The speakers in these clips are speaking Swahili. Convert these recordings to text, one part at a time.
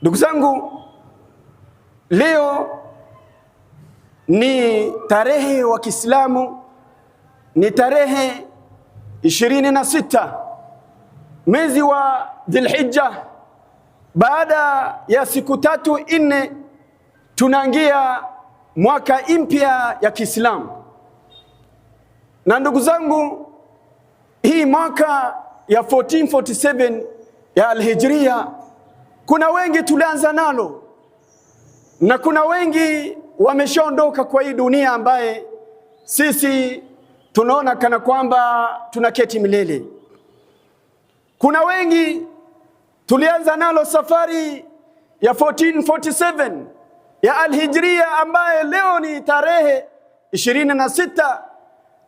Ndugu zangu, leo ni tarehe wa Kiislamu, ni tarehe 26 mwezi wa Dhulhijja. Baada ya siku 3-4 tunaingia mwaka mpya ya Kiislamu. Na ndugu zangu, hii mwaka ya 1447 ya Al-Hijriya, kuna wengi tulianza nalo na kuna wengi wameshaondoka kwa hii dunia, ambaye sisi tunaona kana kwamba tunaketi milele. Kuna wengi tulianza nalo safari ya 1447 ya Al-Hijriya, ambaye leo ni tarehe 26,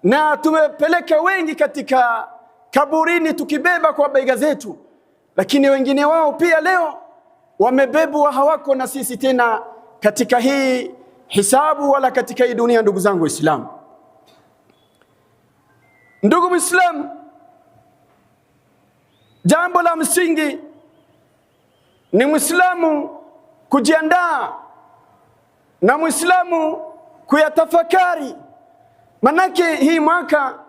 na tumepeleka wengi katika kaburini tukibeba kwa bega zetu, lakini wengine wao pia leo wamebebwa, hawako na sisi tena katika hii hisabu wala katika hii dunia. Ndugu zangu Waislamu, ndugu Muislamu, jambo la msingi ni Muislamu kujiandaa na Muislamu kuyatafakari. Manake hii mwaka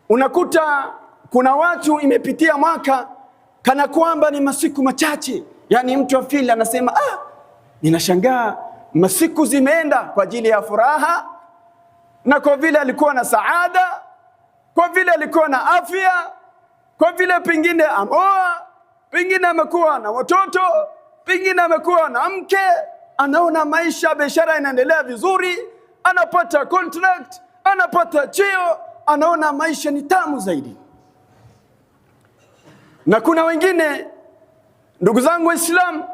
unakuta kuna watu imepitia mwaka kana kwamba ni masiku machache. Yani mtu afili anasema ninashangaa masiku zimeenda kwa ajili ya furaha, na kwa vile alikuwa na saada, kwa vile alikuwa na afya, kwa vile pengine amoa, pengine amekuwa na watoto, pengine amekuwa na mke, anaona maisha, biashara inaendelea vizuri, anapata contract, anapata cheo, anaona maisha ni tamu zaidi. Na kuna wengine, ndugu zangu Waislamu,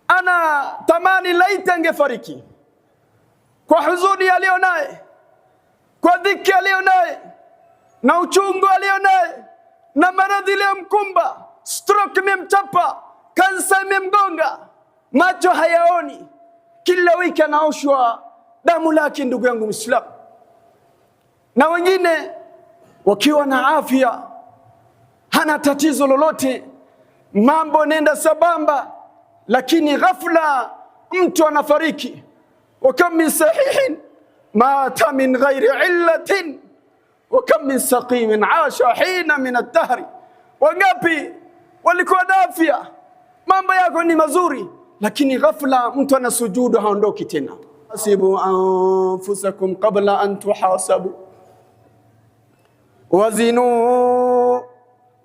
ana tamani laita angefariki kwa huzuni alionaye, kwa dhiki alionaye, na uchungu alionaye, na maradhi aliyomkumba, stroke imemchapa, kansa imemgonga, macho hayaoni, kila wiki anaoshwa damu lake, ndugu yangu Muislamu. Na wengine wakiwa na afya, hana tatizo lolote, mambo nenda sabamba, lakini ghafla mtu anafariki. Wa kam min sahihin mata min ghairi illatin wa kam min saqimin asha hina min ad-dahr. Wangapi walikuwa na afya, mambo yako ni mazuri, lakini ghafla mtu anasujudu, haondoki tena. Hasibu anfusakum qabla an tuhasabu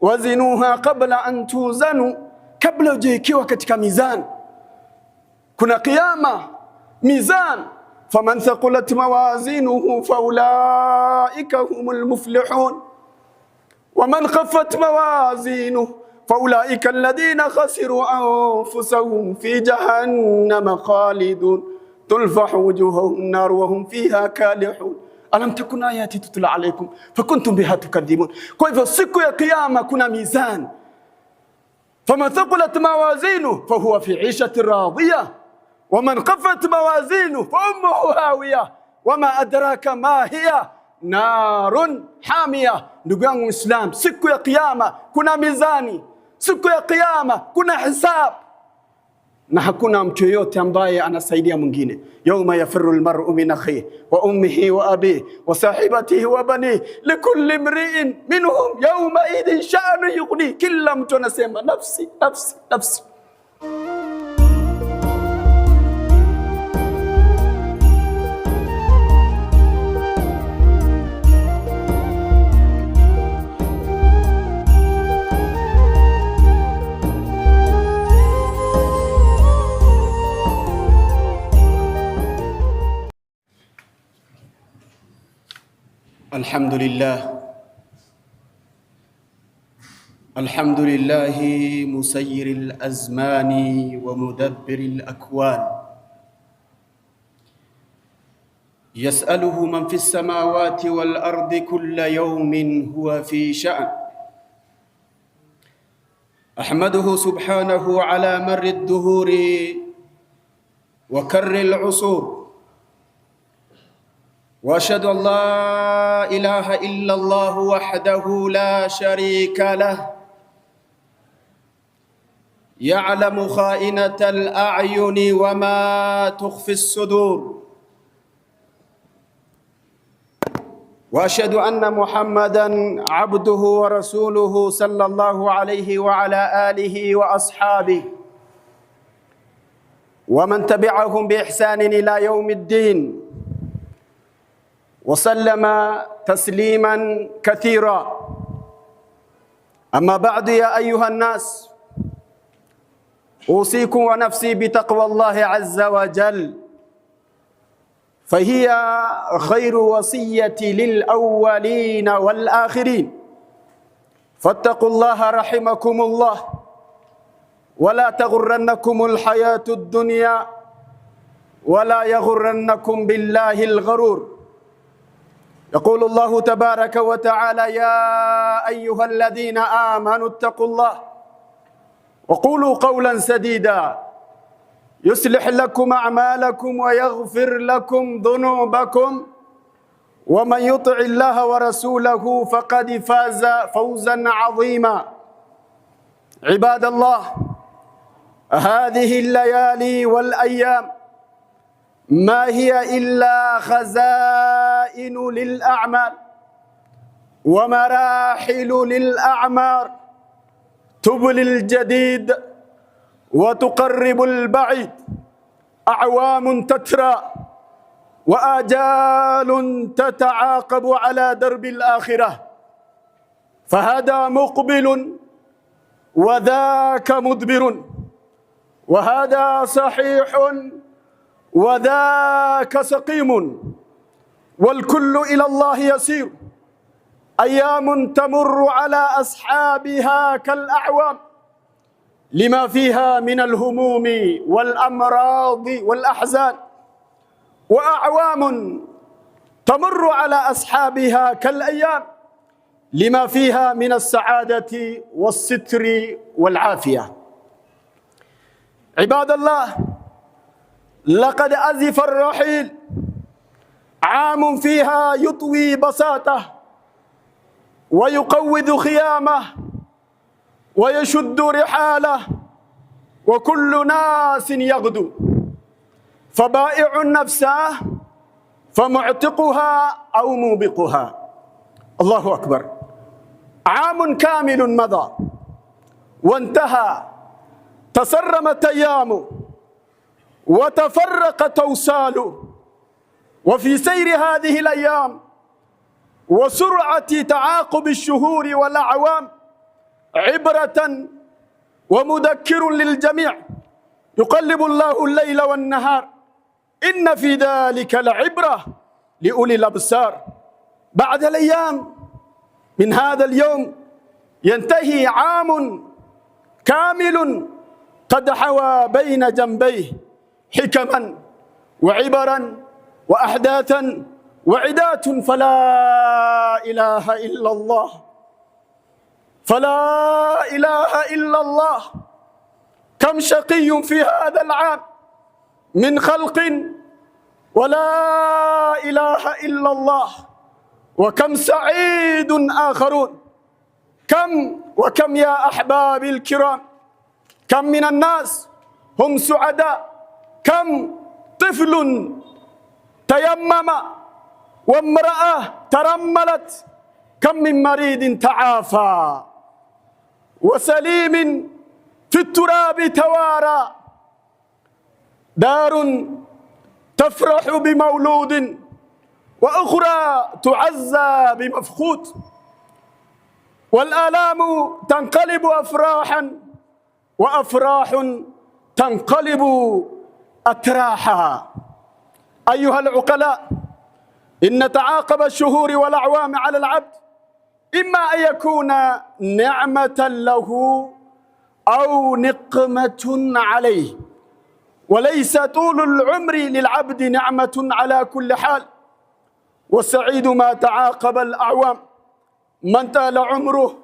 wazinuha qabla an tuzanu. Kabla hujaekewa katika mizani, kuna kiyama, mizan. Faman thaqulat mawazinuhu faulaika humul muflihun waman khaffat mawazinuhu faulaika alladhina khasiru anfusahum fi jahannama khalidun tulfahu wujuhahum nar wa hum fiha kalihun alam takun ayati tutla alaykum fakuntum biha tukadhibun. Kwa hivyo siku ya kiyama kuna mizani. فمن ثقلت موازينه فهو في عيشة راضية ومن خفت موازينه فأمه هاوية وما أدراك ما هي نار حامية. Ndugu yangu Muislam, siku ya kiyama kuna mizani, siku ya kiyama kuna hisab, na hakuna mtu yote ambaye anasaidia mwingine. Yawma yafirru almar'u min akhihi wa ummihi wa abihi wa sahibatihi wa banihi likulli imri'in minhum yawma idhin sha'nu yughni. Kila mtu anasema nafsi nafsi nafsi. الحمد لله مسير الأزمان ومدبر الأكوان. يسأله من في السماوات والأرض كل يوم هو في شأن. أحمده سبحانه على مر الدهور وكر العصور، وأشهد أن لا إله إلا الله وحده لا شريك له، يعلم خائنة الأعين وما تخفي الصدور، وأشهد أن محمدًا عبده ورسوله صلى الله عليه وعلى آله وأصحابه ومن تبعهم بإحسان إلى يوم الدين، وسلم تسليماً كثيراً. أما بعد، يا أيها الناس، أوصيكم ونفسي بتقوى الله عز وجل، فهي خير وصية للأولين والآخرين. فاتقوا الله رحمكم الله، ولا تغرنكم الحياة الدنيا، ولا يغرنكم بالله الغرور. يقول الله تبارك وتعالى: يا أيها الذين آمنوا اتقوا الله وقولوا قولا سديدا يصلح لكم أعمالكم ويغفر لكم ذنوبكم، ومن يطع الله ورسوله فقد فاز فوزا عظيما. عباد الله، هذه الليالي والأيام ما هي إلا خزائن للأعمال ومراحل للأعمار، تبلي الجديد وتقرب البعيد. أعوام تترى وآجال تتعاقب على درب الآخرة، فهذا مقبل وذاك مدبر، وهذا صحيح وذاك سقيم، والكل إلى الله يسير. أيام تمر على أصحابها كالأعوام، لما فيها من الهموم والأمراض والأحزان، وأعوام تمر على أصحابها كالأيام، لما فيها من السعادة والستر والعافية. عباد الله، لقد أزف الرحيل، عام فيها يطوي بساطه ويقوذ خيامه ويشد رحاله، وكل ناس يغدو، فبائع نفسه فمعتقها أو موبقها. الله أكبر. عام كامل مضى وانتهى، تسرمت أيامه وتفرق توصاله، وفي سير هذه الأيام وسرعة تعاقب الشهور والأعوام عبرة ومذكر للجميع. يقلب الله الليل والنهار، إن في ذلك لعبرة لأولي الأبصار. بعد الأيام من هذا اليوم ينتهي عام كامل قد حوى بين جنبيه حكما وعبرا وأحداثا وعدات، فلا إله إلا الله، فلا إله إلا الله. كم شقي في هذا العام من خلق، ولا إله إلا الله، وكم سعيد آخرون. كم يا أحبابي الكرام، كم من الناس هم سعداء، كم طفل تيمم وامرأة ترملت، كم من مريض تعافى وسليم في التراب توارى. دار تفرح بمولود، وأخرى تعزى بمفقود، والآلام تنقلب أفراحا، وأفراح تنقلب أتراحا. أيها العقلاء، إن تعاقب الشهور والأعوام على العبد إما أن يكون نعمة له أو نقمة عليه، وليس طول العمر للعبد نعمة على كل حال. والسعيد ما تعاقب الأعوام، من طال عمره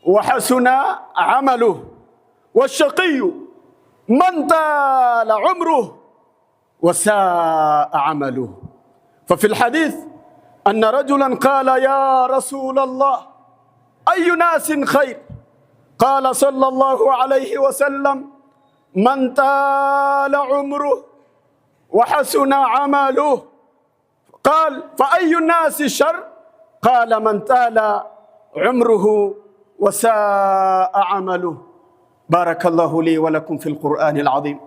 وحسن عمله، والشقي من طال عمره وساء عمله. ففي الحديث أن رجلا قال: يا رسول الله، أي ناس خير؟ قال صلى الله عليه وسلم: من طال عمره وحسن عمله. قال: فأي الناس الشر؟ قال: من طال عمره وساء عمله. بارك الله لي ولكم في القرآن العظيم،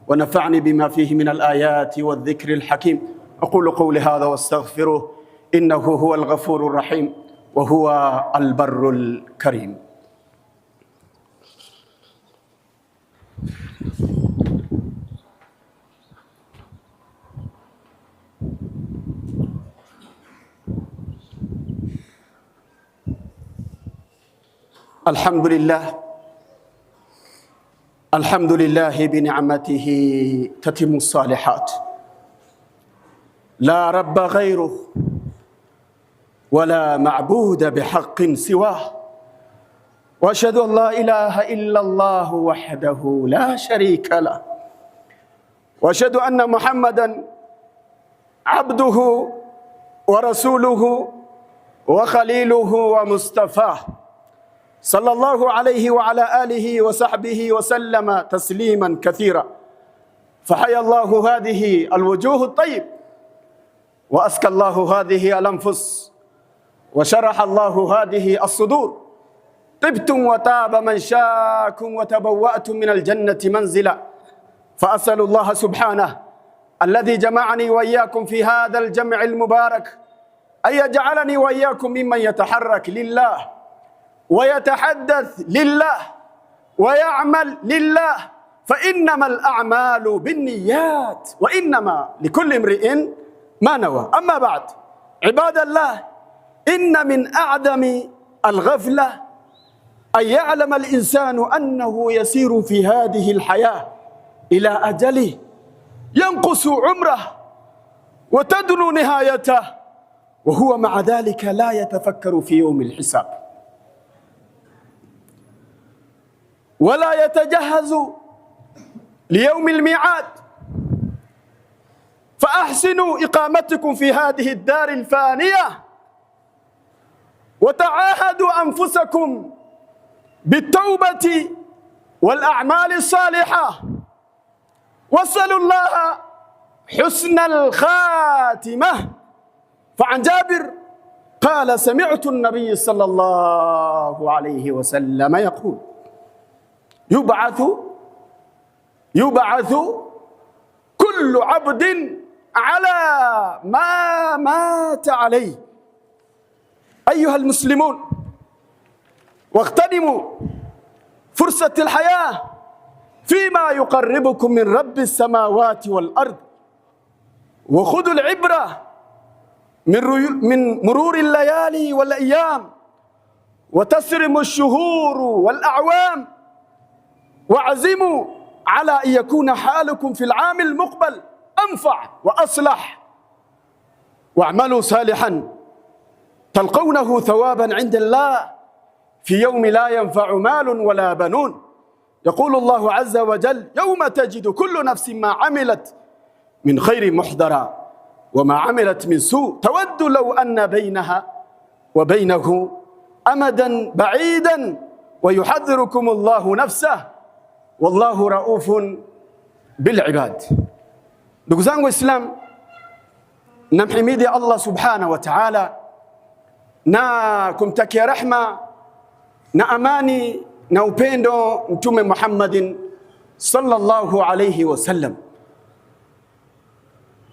ونفعني بما فيه من الآيات والذكر الحكيم. أقول قولي هذا واستغفره، إنه هو الغفور الرحيم وهو البر الكريم. الحمد لله بنعمته تتم الصالحات، لا رب غيره ولا معبود بحق سواه، وأشهد أن لا إله إلا الله وحده لا شريك له، وأشهد أن محمدا عبده ورسوله وخليله ومصطفاه، صلى الله عليه وعلى آله وصحبه وسلم تسليما كثيرا. فحيا الله هذه الوجوه الطيب، وأسكى الله هذه الأنفس، وشرح الله هذه الصدور. طبتم وطاب منشاكم وتبوأتم من الجنة منزلا. فأسأل الله سبحانه الذي جمعني وإياكم في هذا الجمع المبارك أن يجعلني وإياكم ممن يتحرك لله ويتحدث لله ويعمل لله، فإنما الأعمال بالنيات وإنما لكل امرئ ما نوى. أما بعد، عباد الله، إن من أعظم الغفلة أن يعلم الإنسان أنه يسير في هذه الحياة إلى أجله، ينقص عمره وتدنو نهايته، وهو مع ذلك لا يتفكر في يوم الحساب ولا يتجهز ليوم الميعاد. فأحسنوا إقامتكم في هذه الدار الفانية، وتعاهدوا أنفسكم بالتوبة والأعمال الصالحة، واسألوا الله حسن الخاتمة. فعن جابر قال: سمعت النبي صلى الله عليه وسلم يقول: يبعث كل عبد على ما مات عليه. أيها المسلمون، واغتنموا فرصة الحياة فيما يقربكم من رب السماوات والأرض، وخذوا العبرة من مرور الليالي والأيام وتسرم الشهور والأعوام، واعزموا على أن يكون حالكم في العام المقبل أنفع وأصلح، واعملوا صالحا تلقونه ثوابا عند الله في يوم لا ينفع مال ولا بنون. يقول الله عز وجل: يوم تجد كل نفس ما عملت من خير محضرا وما عملت من سوء تود لو أن بينها وبينه أمدا بعيدا ويحذركم الله نفسه والله رؤوف بالعباد. Ndugu zangu Waislamu, namhimidi Allah subhanahu wa ta'ala na kumtakia rehma na amani na upendo Mtume Muhammadin sallallahu alayhi wasallam.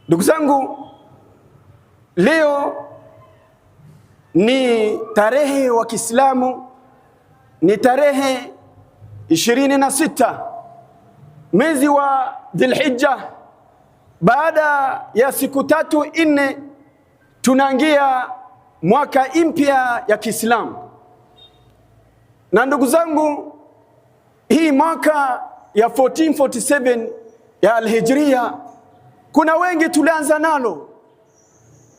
Ndugu zangu, leo ni tarehe wa Kiislamu, ni tarehe 26 mwezi wa Dhulhijja. Baada ya siku 3-4 tunaingia mwaka mpya ya Kiislamu. Na ndugu zangu, hii mwaka ya 1447 ya Alhijria, kuna wengi tulianza nalo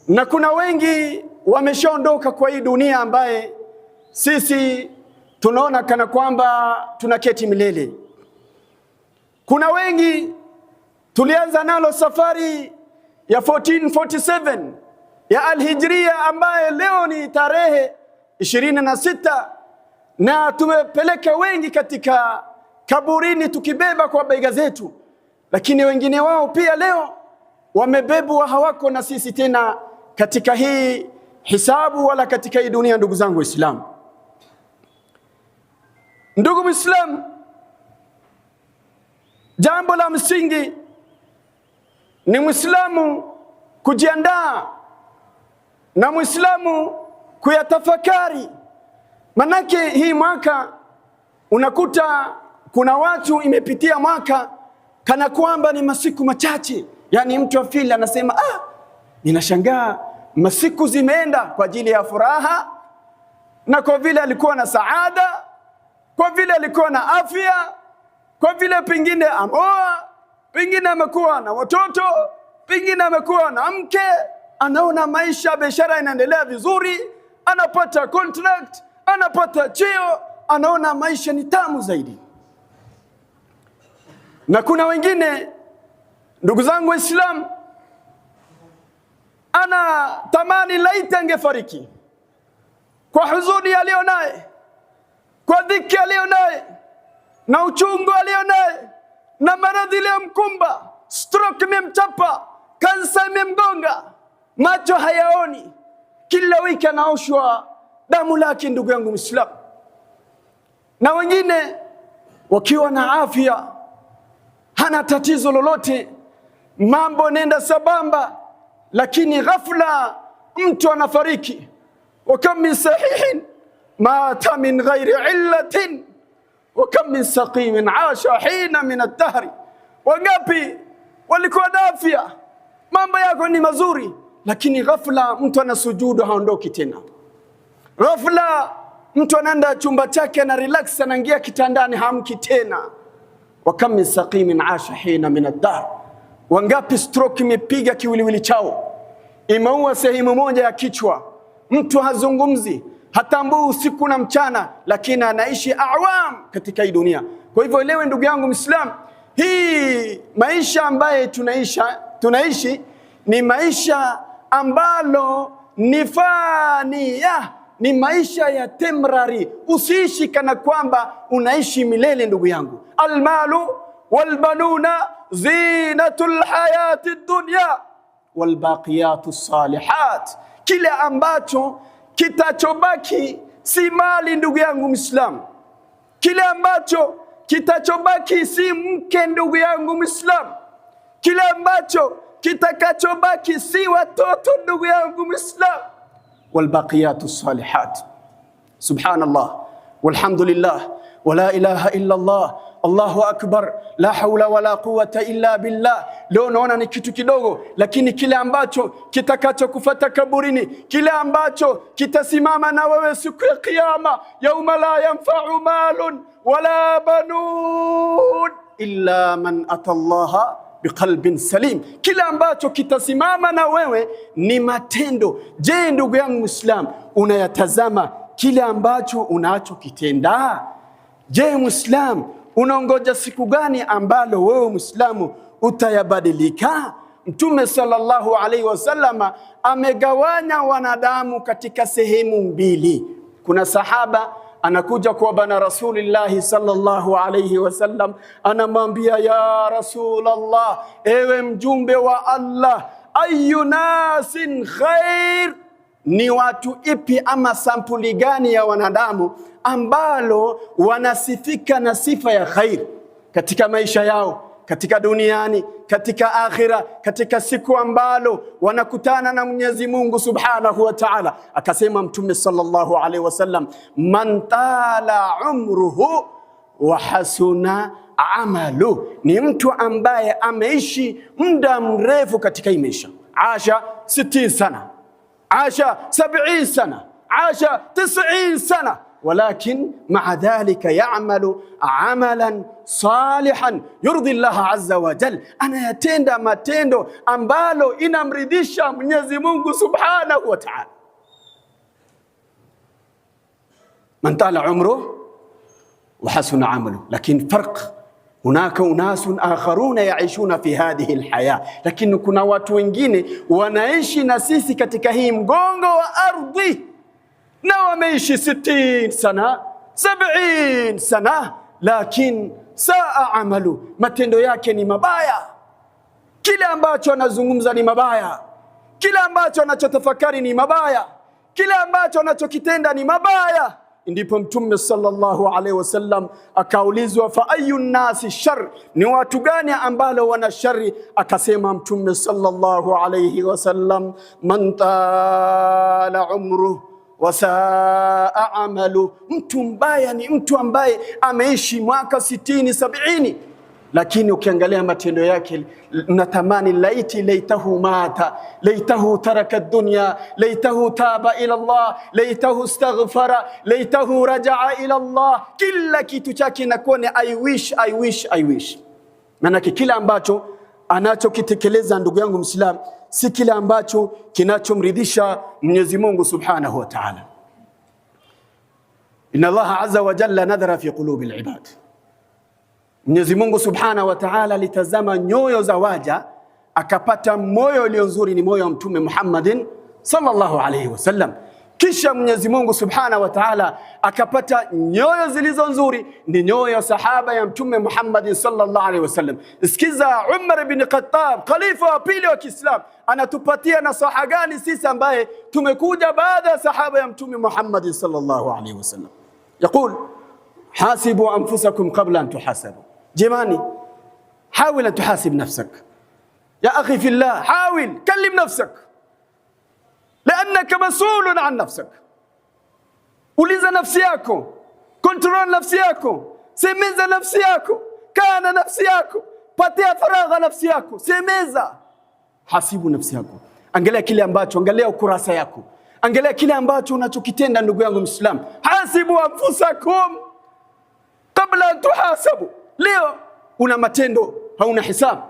na kuna wengi wameshaondoka kwa hii dunia, ambaye sisi tunaona kana kwamba tunaketi milele. Kuna wengi tulianza nalo safari ya 1447 ya Alhijria, ambaye leo ni tarehe 26, na tumepeleka wengi katika kaburini tukibeba kwa bega zetu, lakini wengine wao pia leo wamebebwa, hawako na sisi tena katika hii hisabu wala katika hii dunia. Ndugu zangu Waislamu, ndugu Muislamu, jambo la msingi ni Muislamu kujiandaa na Muislamu kuyatafakari. Manake hii mwaka unakuta kuna watu imepitia mwaka kana kwamba ni masiku machache. Yani mtu afili anasema ninashangaa masiku zimeenda kwa ajili ya furaha, na kwa vile alikuwa na saada, kwa vile alikuwa na afya, kwa vile pengine amoa, pengine amekuwa na watoto, pengine amekuwa na mke, anaona maisha, biashara inaendelea vizuri, anapata contract, anapata cheo, anaona maisha ni tamu zaidi. Na kuna wengine, ndugu zangu Waislamu, ana tamani laiti angefariki kwa huzuni alionaye, kwa dhiki alionaye, na uchungu alionaye, na maradhi iliyomkumba, stroke imemchapa, kansa imemgonga, macho hayaoni, kila wiki anaoshwa damu lake, ndugu yangu Muislamu. Na wengine wakiwa na afya, hana tatizo lolote, mambo nenda sabamba, lakini ghafla mtu anafariki. Wa kam min sahihin mata min ghairi illatin wa kam min saqimin asha hina min ad-dahr. Wangapi walikuwa na afya, mambo yako ni mazuri, lakini ghafla mtu anasujudu, haondoki tena. Ghafla mtu anaenda chumba chake na relax, anaingia kitandani, hamki tena. Wa kam min saqimin asha hina min ad-dahr. Wangapi stroke imepiga kiwiliwili chao, imeua sehemu moja ya kichwa, mtu hazungumzi, hatambui usiku na mchana, lakini anaishi awam katika hii dunia. Kwa hivyo elewe ndugu yangu Muislamu, hii maisha ambaye tunaishi ni maisha ambalo ni fania, ni maisha ya temporary. Usiishi kana kwamba unaishi milele ndugu yangu. Almalu walbanuna zinatul hayati dunya walbaqiyatu salihat. Kile ambacho kitachobaki si mali ndugu yangu Muislamu, kile ambacho kitachobaki si mke ndugu yangu Muislamu, kile ambacho kitakachobaki si watoto ndugu yangu Muislamu. Walbaqiyatu salihat. Subhanallah walhamdulillah wala ilaha illa Allah, Allahu akbar, la hawla wala quwwata illa billah. Leo naona ni kitu kidogo, lakini kile ambacho kitakachokufuata kaburini, kile ambacho kitasimama na wewe siku ya kiyama, yauma la yanfa'u malun wala banun illa man atallaha biqalbin salim, kile ambacho kitasimama na wewe ni matendo. Je, ndugu yangu Muislam, unayatazama kile ambacho unachokitenda? Je, Muislam, unaongoja siku gani ambalo wewe Muislamu utayabadilika? Mtume sallallahu alaihi wasallam amegawanya wanadamu katika sehemu mbili. Kuna sahaba anakuja kwa bwana Rasulullah sallallahu alaihi wasallam, anamwambia, ya Rasulullah, ewe mjumbe wa Allah, ayu nasin khair, ni watu ipi ama sampuli gani ya wanadamu ambalo wanasifika na sifa ya khair katika maisha yao, katika duniani, katika akhira, katika siku ambalo wanakutana na Mwenyezi Mungu Subhanahu wa Ta'ala. Akasema Mtume sallallahu alaihi wasallam, man tala umruhu wa hasuna amalu, ni mtu ambaye ameishi muda mrefu katika maisha. Asha 60 sana, asha 70 sana, asha 90 sana, ولكن مع ذلك يعمل عملا صالحا يرضي الله عز وجل. أنا يتenda matendo ambalo inamridhisha Mwenyezi Mungu Subhanahu wa Ta'ala. من طال عمره وحسن عمله. لكن فرق، هناك أناس آخرون يعيشون في هذه الحياة، lakini kuna watu wengine wanaishi na sisi katika hii mgongo wa ardhi, na wameishi 60 sana, 70 sana, lakin saa amalu, matendo yake ni mabaya. Kile ambacho anazungumza ni mabaya, kile ambacho anachotafakari ni mabaya, kile ambacho anachokitenda ni mabaya. Ndipo Mtume sallallahu alaihi wasallam akaulizwa, fa ayu nasi shar, ni watu gani ambao wana shari? Akasema Mtume sallallahu alaihi wasallam, man tala umru wa saa amalu, mtu mbaya ni mtu ambaye ameishi mwaka 60 70, lakini ukiangalia matendo yake unatamani laitahu mata, laitahu taraka dunya, laitahu taba ila Allah, laitahu istaghfara, laitahu rajaa ila Allah. Kila kitu chake inakuwa ni I wish. Maana kila ambacho anachokitekeleza ndugu yangu Muislam si kile ambacho kinachomridhisha Mwenyezi Mungu Subhanahu wa Ta'ala. Inna Allah azza wa jalla nadhara fi qulubi al-ibad, Mwenyezi Mungu Subhanahu wa Ta'ala litazama nyoyo za waja, akapata moyo ulio nzuri ni moyo wa Mtume Muhammadin sallallahu alayhi wasallam. Kisha Mwenyezi Mungu Subhanahu wa Ta'ala akapata nyoyo zilizo nzuri ni nyoyo ya sahaba ya Mtume Muhammadin sallallahu alayhi wasallam. Sikiza Umar ibn Khattab, khalifa wa pili wa Kiislamu, anatupatia nasaha gani sisi ambaye tumekuja baada ya sahaba ya Mtume Muhammadin sallallahu alayhi wasallam. Yaqul hasibu anfusakum qabla an tuhasabu. جماني حاول أن تحاسب نفسك يا أخي في الله، حاول كلم نفسك لأنك مسؤول عن نفسك. uliza nafsi yako, control nafsi yako, semeza nafsi yako, kana nafsi yako, patia faragha nafsi yako, semeza. Hasibu nafsi yako, angalia kile ambacho, angalia ukurasa yako, angalia kile ambacho unachokitenda ndugu yangu Muislam. Hasibu anfusakum qabla an tuhasabu. Leo una matendo hauna hisabu,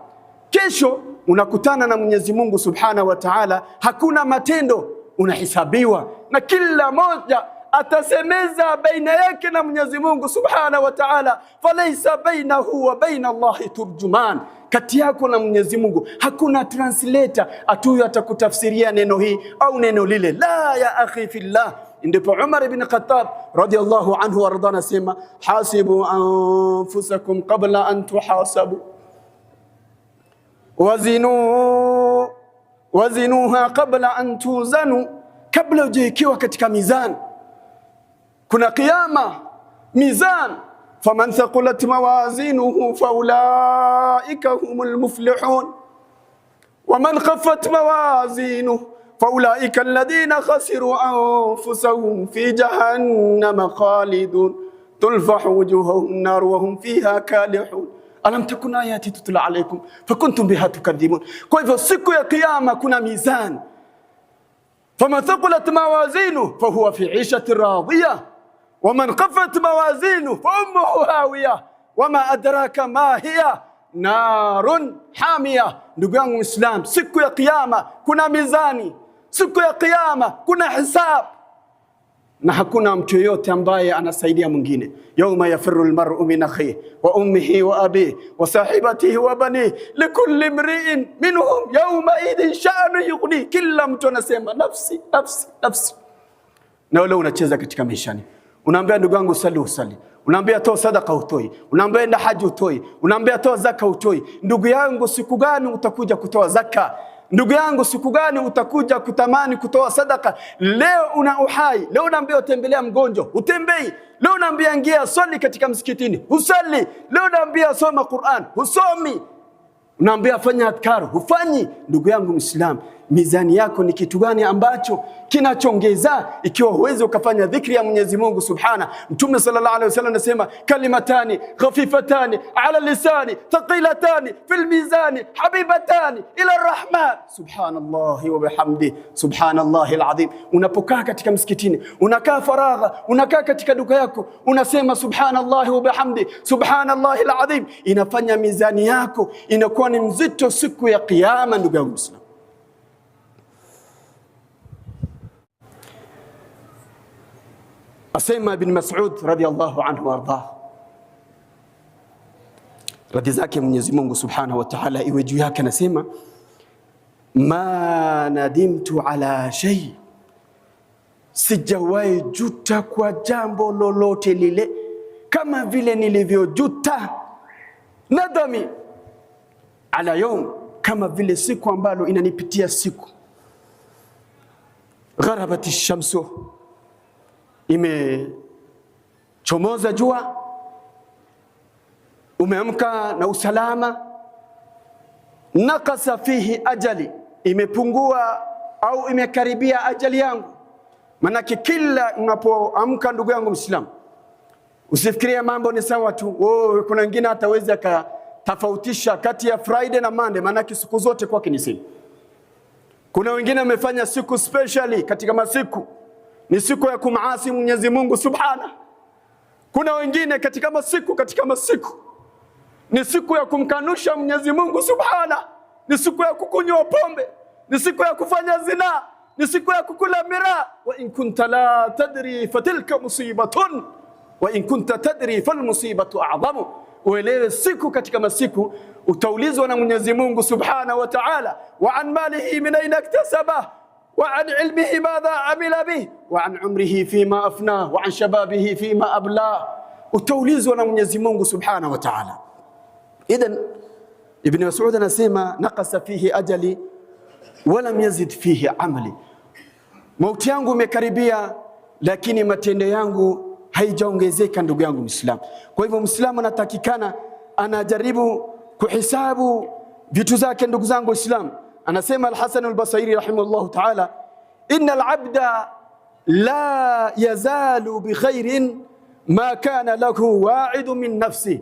kesho unakutana na Mwenyezi Mungu Subhanahu wa Ta'ala, hakuna matendo, unahisabiwa, na kila moja atasemeza baina yake na Mwenyezi Mungu Subhanahu wa Ta'ala. Falaysa bainahu wa baina Allahi turjuman, kati yako na Mwenyezi Mungu hakuna translator atuyo atakutafsiria neno hii au neno lile. La ya akhi fillah. Ndipo Umar ibn Khattab radiyallahu anhu warda anasema, hasibu anfusakum qabla an tuhasabu wazinuha qabla an tuzanu, kabla ujikiwa katika mizan. Kuna kiyama mizan, faman thaqulat mawazinuhu faulaika humul muflihun waman khaffat mawazinuhu فأولئك الذين خسروا أنفسهم في جهنم خالدون تلفح وجوههم النار وهم فيها كالحون ألم تكن آياتي تتلى عليكم فكنتم بها تكذبون. Kwa hivyo siku ya kiyama kuna mizan, faman thaqulat mawazinuhu fahuwa fi 'ishatin radiyah waman khaffat mawazinuhu fa ummuhu hawiyah wama adraka ma hiya narun hamiyah. Ndugu yangu Muislam, siku ya kiyama kuna mizani, siku ya kiyama kuna hisab, na hakuna mtu yote ambaye anasaidia mwingine. Yawma yafirru almar'u min akhihi wa ummihi wa abihi wa sahibatihi wa banihi likulli imri'in minhum yawma idhin sha'nu yughni. Kila mtu anasema nafsi nafsi nafsi. Na wewe unacheza katika maishani, unaambia ndugu yangu usali, unaambia toa sadaka utoi, unaambia enda haji utoi, unaambia toa zaka utoi. Ndugu yangu, siku gani utakuja kutoa zaka? Ndugu yangu, siku gani utakuja kutamani kutoa sadaka? Leo una uhai, leo unaambia utembelea mgonjwa, utembei. Leo unaambia ingia swali katika msikitini, usali. Leo unaambia soma Qur'an, usomi. Unaambia fanya adhkar, hufanyi. Ndugu yangu Muislam, mizani yako ni kitu gani ambacho kinachongeza ikiwa huwezi ukafanya dhikri ya Mwenyezi Mungu Subhana? Mtume sallallahu alaihi wasallam anasema, kalimatani khafifatani ala lisani thaqilatani fil mizani habibatani ila arrahman subhanallahi wa bihamdi subhanallahil azim. Unapokaa katika msikitini, unakaa faragha, unakaa katika duka yako, unasema subhanallahi wa bihamdi subhanallahil azim, inafanya mizani yako inakuwa ni mzito siku ya kiyama. Ndugu yangu Muislam, asema Ibn Mas'ud radiyallahu anhu warda, radhi zake Mwenyezi Mungu Subhanahu wa Ta'ala iwe juu yake, anasema, ma nadimtu ala shay sijawahi juta kwa jambo lolote lile kama vile nilivyojuta nadhami ala yawm, kama vile siku ambalo inanipitia siku gharabati shamsu, imechomoza jua, umeamka na usalama, nakasa fihi ajali, imepungua au imekaribia ajali yangu. Manake kila unapoamka ndugu yangu Muislamu, usifikirie mambo ni sawa tu. Kuna wengine hatawezi akatofautisha kati ya Friday na Monday, manake siku zote kwake ni siku. Kuna wengine wamefanya siku specially katika masiku ni siku ya kumaasi Mwenyezi Mungu Subhana. Kuna wengine katika masiku ni siku ya kumkanusha Mwenyezi Mungu Subhana, ni siku ya kukunywa pombe, ni siku ya kufanya zina, ni siku ya kukula miraa. Wa in kunta la tadri fatilka musibatun wa in kunta tadri fal musibatu a'zamu. Uelewe siku katika masiku utaulizwa na Mwenyezi Mungu Subhanahu wa Ta'ala, wa an malihi min ayna iktasaba wa an ilmihi madha amila bih wa an umrihi fima afna wa an shababihi fima abla. Utaulizwa na Mwenyezi Mungu Subhanahu wa Ta'ala. Idhan Ibn Mas'ud anasema naqasa fihi ajali wa lam yazid fihi amali, mauti yangu imekaribia lakini matendo yangu haijaongezeka. Ndugu yangu Muislamu, kwa hivyo Muislamu anatakikana anajaribu kuhisabu vitu zake. Ndugu zangu Waislamu, anasema Al-Hasan Al-Basri rahimahullah ta'ala, innal abda la yazalu bi khairin ma kana lahu wa'idu min nafsi.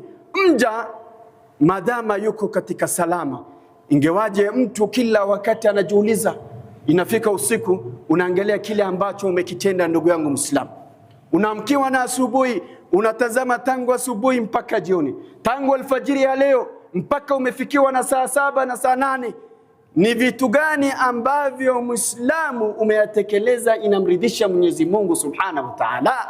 Mja madama yuko katika salama, ingewaje mtu kila wakati anajiuliza, inafika usiku unaangalia kile ambacho umekitenda. Ndugu yangu Muislamu, unaamkiwa na asubuhi, unatazama tangu asubuhi mpaka jioni, tangu alfajiri ya leo mpaka umefikiwa na saa 7 na saa 8. Ni vitu gani ambavyo Muislamu umeyatekeleza inamridhisha Mwenyezi Mungu Subhanahu wa Ta'ala?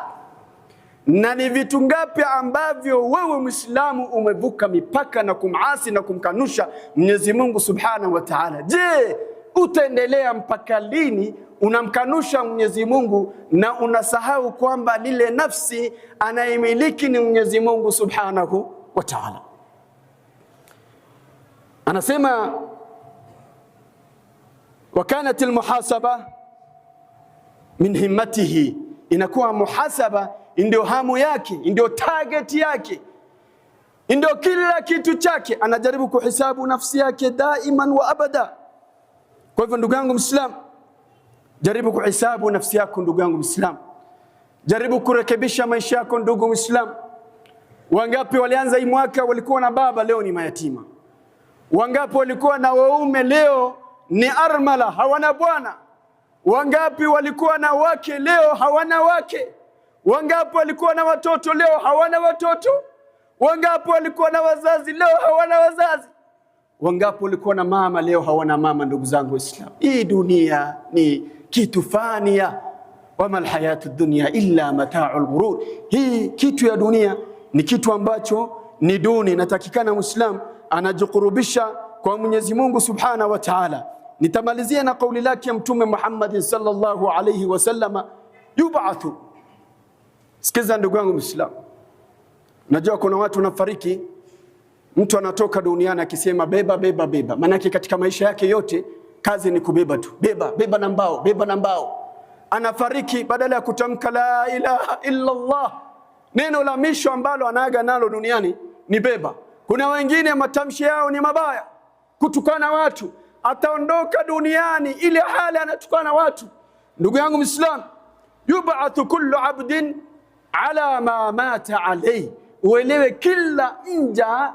Na ni vitu ngapi ambavyo wewe Muislamu umevuka mipaka na kumasi na kumkanusha Mwenyezi Mungu Subhanahu wa Ta'ala? Je, utaendelea mpaka lini unamkanusha Mwenyezi Mungu na unasahau kwamba lile nafsi anayemiliki ni Mwenyezi Mungu Subhanahu wa Ta'ala? Anasema wakanat almuhasaba min himmatihi, inakuwa muhasaba ndio hamu yake, ndio target yake, ndio kila kitu chake. Anajaribu kuhesabu nafsi yake daiman wa abada. Kwa hivyo ndugu yangu Muislamu, jaribu kuhesabu nafsi yako. Ndugu yangu Muislamu, jaribu kurekebisha maisha yako. Ndugu Muislamu, wangapi walianza hii mwaka walikuwa na baba, leo ni mayatima? Wangapi walikuwa na waume, leo ni armala, hawana bwana? Wangapi walikuwa na wake, leo hawana wake? Wangapi walikuwa na watoto, leo hawana watoto? Wangapi walikuwa na wazazi, leo hawana wazazi? Wangapi walikuwa na mama, leo hawana mama? Ndugu zangu Waislamu, hii dunia ni kitu fania, wama alhayatu dunya illa mata'ul ghurur. Hii kitu ya dunia ni kitu ambacho ni duni. Natakikana Muislamu anajikurubisha kwa Mwenyezi Mungu Subhanahu wa Ta'ala. Nitamalizia na kauli lake ya Mtume Muhammad sallallahu alayhi wasallama, yub'athu. Sikiza ndugu yangu Muislamu, najua kuna watu wanafariki, mtu anatoka duniani akisema beba beba beba. Maana yake katika maisha yake yote kazi ni kubeba tu, beba beba na mbao, beba na mbao. Anafariki badala ya kutamka la ilaha illa Allah, neno la misho ambalo anaaga nalo duniani ni beba. Kuna wengine matamshi yao ni mabaya, kutukana watu, ataondoka duniani ile hali anatukana watu. Ndugu yangu Muislamu, yub'athu kullu abdin ala ma mata alayhi. Uelewe kila mja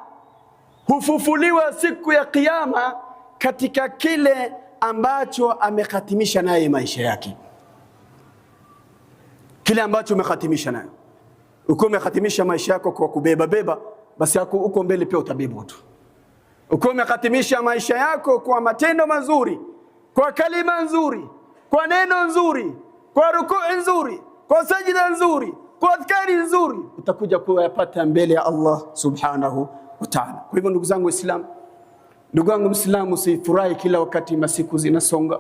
hufufuliwa siku ya Kiyama katika kile ambacho amekhatimisha naye maisha yake. Kile ambacho umekhatimisha nayo. Uko umekhatimisha maisha yako kwa kubeba beba, basi yako uko mbele pia utabebwa tu. Uko umekhatimisha maisha yako kwa matendo mazuri, kwa kalima nzuri, kwa neno nzuri, kwa rukuu nzuri, kwa sajida nzuri, kwa adhkari nzuri, utakuja kuyapata mbele ya Allah Subhanahu wa Ta'ala. Kwa hivyo ndugu zangu Waislamu, ndugu yangu Muislamu, usifurahi kila wakati masiku zinasonga.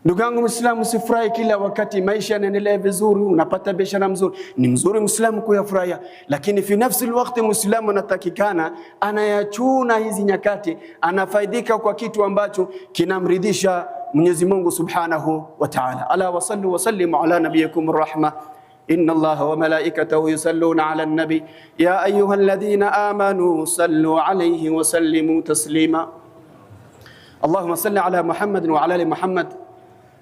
Ndugu yangu Muislamu, usifurahi kila wakati maisha yanaendelea vizuri, unapata biashara mzuri. Ni mzuri Muislamu kuyafurahia, lakini fi nafsi alwaqti Muislamu anatakikana anayachuna hizi nyakati, anafaidika kwa kitu ambacho kinamridhisha Mwenyezi Mungu Subhanahu wa Ta'ala. Ala wa sallu wa sallimu ala nabiyikum rahma. إن الله وملائكته يصلون على النبي يا أيها الذين آمنوا صلوا عليه وسلموا تسليما. اللهم صل على محمد وعلى آل محمد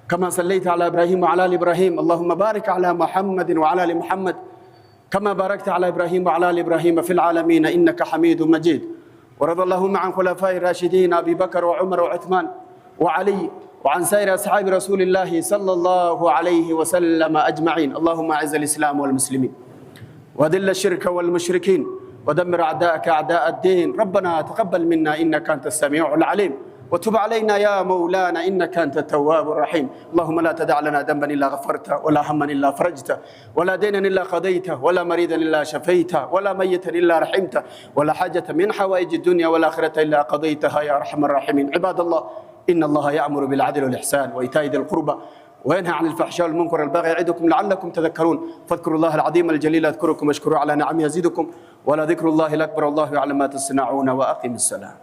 كما صليت على إبراهيم وعلى آل إبراهيم. اللهم بارك على محمد وعلى آل محمد كما باركت على إبراهيم وعلى آل إبراهيم في العالمين إنك حميد مجيد. ورضى اللهم عن خلفاء الراشدين أبي بكر وعمر وعثمان وعلي وعن سائر أصحاب رسول الله صلى الله عليه وسلم أجمعين. اللهم أعز الإسلام والمسلمين وأذل الشرك والمشركين ودمر أعداءك أعداء الدين. ربنا تقبل منا إنك أنت السميع العليم وتب علينا يا مولانا إنك أنت التواب الرحيم. اللهم لا تدع لنا ذنبا إلا غفرته ولا هما إلا فرجته ولا دينا إلا قضيته ولا مريضا إلا شفيته ولا ميتا إلا رحمته ولا حاجة من حوائج الدنيا والآخرة إلا قضيتها يا أرحم الراحمين. عباد الله، إن الله يأمر بالعدل والإحسان وإيتاء ذي القربى وينهى عن الفحشاء والمنكر والبغي يعظكم لعلكم تذكرون. فاذكروا الله العظيم الجليل أذكركم واشكروا على نعمه يزيدكم ولذكر الله الأكبر والله يعلم ما تصنعون. وأقم الصلاة.